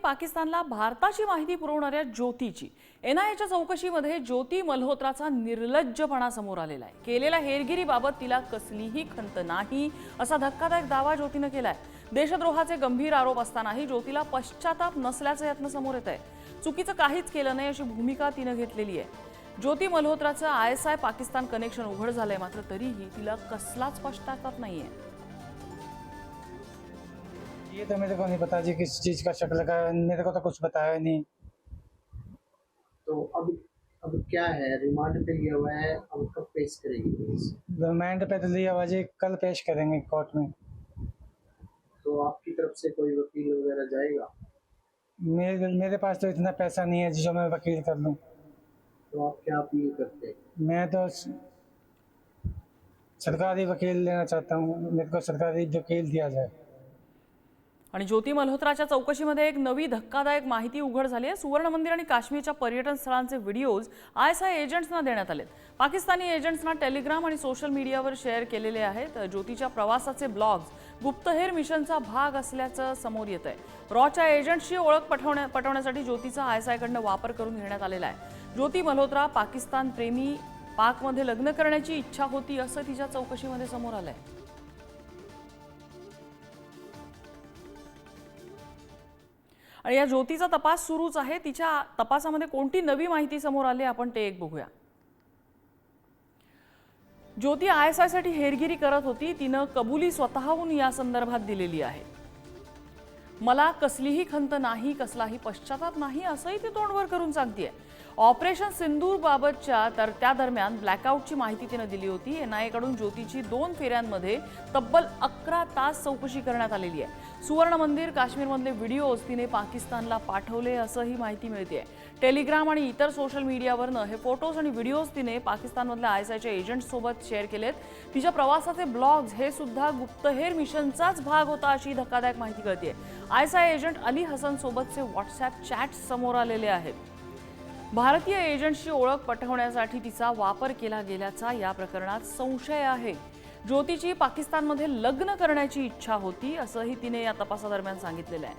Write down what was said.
पाकिस्तानला भारताची माहिती पुरवणाऱ्या ज्योतीची एनआयएच्या चौकशीमध्ये ज्योती मल्होत्राचा निर्लज्जपणा समोर आलेला आहे। केलेल्या हेरगिरीबाबत तिला कसलीही खंत नाही असा धक्कादायक दावा ज्योतीने केलाय। देशद्रोहाचे गंभीर आरोप असतानाही ज्योतीला पश्चाताप नसल्याचे यातनं समोर येत आहे। चुकीचं काहीच केलं नाही अशी भूमिका तिने घेतलेली आहे। ज्योती मल्होत्राचं आयएसआय पाकिस्तान कनेक्शन उघड झालंय, मात्र तरीही तिला कसलाच पश्चाताप नाहीये। ये तो मेरे को नहीं पता जी किस चीज का शक लगा, मेरे को तो कुछ बताया नहीं। तो अब क्या है, रिमांड पे लिया हुआ है, अब कब पेश करेगी पुलिस? रिमांड पे तो लिया हुआ जी, कल पेश करेंगे कोर्ट में। तो आपकी तरफ से कोई वकील वगैरह जाएगा? मेरे पास तो इतना पैसा नहीं है जो मैं वकील कर लूँ। तो आप क्या अपील करते हैं? मैं तो सरकारी वकील लेना चाहता हूँ, मेरे को सरकारी वकील दिया जाए। आणि ज्योती मल्होत्राच्या चौकशीमध्ये एक नवी धक्कादायक माहिती उघड झाली आहे। सुवर्ण मंदिर आणि काश्मीरच्या पर्यटन स्थळांचे व्हिडिओज आयएसआय एजंट्सना देण्यात आलेत। पाकिस्तानी एजंट्सना टेलिग्राम आणि सोशल मीडियावर शेअर केलेले आहेत। ज्योतीच्या प्रवासाचे ब्लॉग्स गुप्तहेर मिशनचा भाग असल्याचं समोर येत आहे। रॉच्या एजंट्सची ओळख पटवण्यासाठी ज्योतीचा आयएसआयकडनं वापर करून घेण्यात आलेला आहे। ज्योती मल्होत्रा पाकिस्तान प्रेमी, पाकमध्ये लग्न करण्याची इच्छा होती असं तिच्या चौकशीमध्ये समोर आलंय। आणि या ज्योतीचा तपास सुरूच आहे। तिच्या तपासामध्ये कोणती नवी माहिती समोर आली आपण ते एक बघूया। ज्योती आयएसआयसाठी हेरगिरी करत होती। तिनं कबुली स्वतःहून या संदर्भात दिलेली आहे। मला कसलीही खंत नाही, कसलाही पश्चाताप नाही असंही ती तोंडवर करून सांगतेय। ऑपरेशन सिंदूर बाबतच्या तर त्या दरम्यान ब्लॅकआउटची माहिती तिने दिली होती। एनआयए कडून ज्योतीची 2 फेऱ्यांमध्ये तब्बल 11 तास चौकशी करण्यात आलेली आहे। सुवर्ण मंदिर काश्मीरमधले व्हिडिओज तिने पाकिस्तानला पाठवले असंही माहिती मिळते। टेलिग्राम आणि इतर सोशल मीडियावरनं हे फोटोज आणि व्हिडिओज तिने पाकिस्तानमधल्या आयएसआयच्या एजंट्स सोबत शेअर केलेत। तिच्या प्रवासाचे ब्लॉग्स हे सुद्धा गुप्तहेर मिशनचाच भाग होता अशी धक्कादायक माहिती कळते। आयएसआय एजंट अली हसन सोबतचे व्हॉट्सअप चॅट्स समोर आलेले आहेत। भारतीय एजंट्सची ओळख पटवण्यासाठी तिचा वापर केला गेल्याचा या प्रकरणात संशय आहे। ज्योतीची पाकिस्तानमध्ये लग्न करण्याची इच्छा होती असंही तिने या तपासादरम्यान सांगितलेलं आहे।